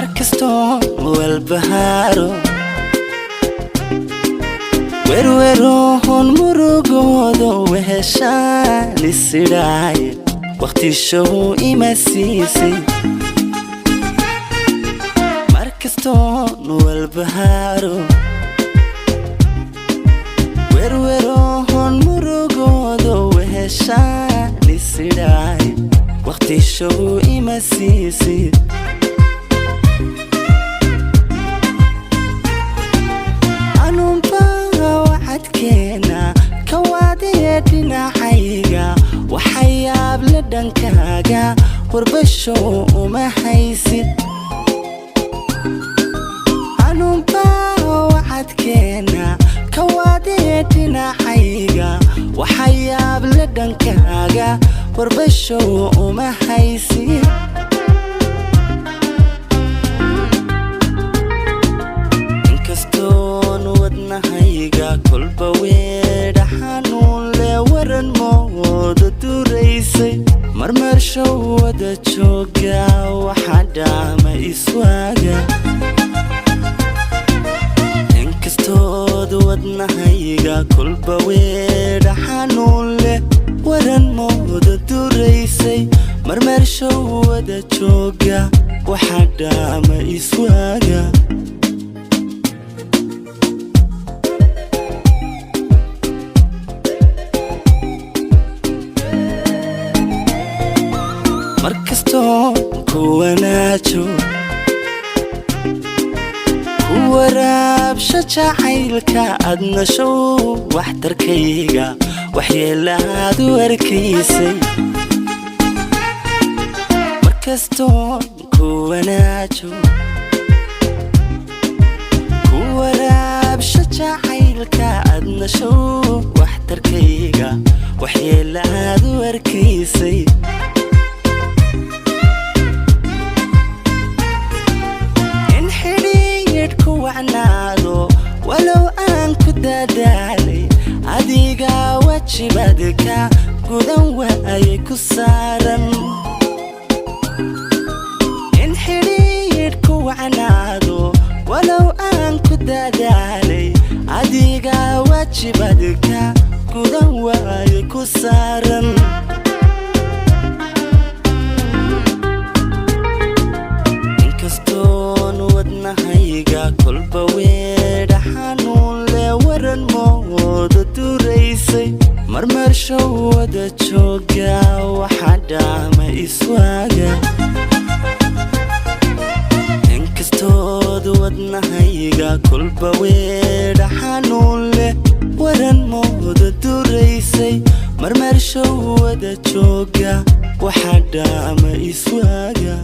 markasto walbaharo werwero hon murugoodo weheshaan isidhaaye waqti show imasiisay markasto walbaharo werwero hon murugoodo weheshaan isidhaaye waqti show imasiisay dhinacayga waxayaab la dhankaaga warbasho uma haysid anumba wacadkeena kawaadee dhinacayga waxayaab la dhankaaga warbasho uma haysid inkastoon wadnahayga kolba weedha xanuun waran moodo duraysay marmar show wada jooga waxa dhaama iswaaga inkastood wadnahayga kolba weedha xanuun leh waran moodo duraysay marmar show wada jooga waxa dhaama iswaaga markasto kuwanaajo kuwaraabsha jacaylka adna show waxtarkayga waxyeelaad u arkaysay markasto kuwanaajo kuwaraabsha jacaylka adna show waxtarkayga waxyeelaad u arkaysay ولو أنك دادالي أديقا وجبادك قدن وأيك سارا انحريرك وعنادو ولو أنك دادالي أديقا وجبادك قدن وأيك سارا inkastoon wadnahayga kolba weedha xanuun leh waran moodo duraysay marmar show wada jooga waxa dhaama iswaaga inkastood wadnahayga kolba weedha xanuun leh waran moodo duraysay marmar show wada jooga waxa dhaama iswaaga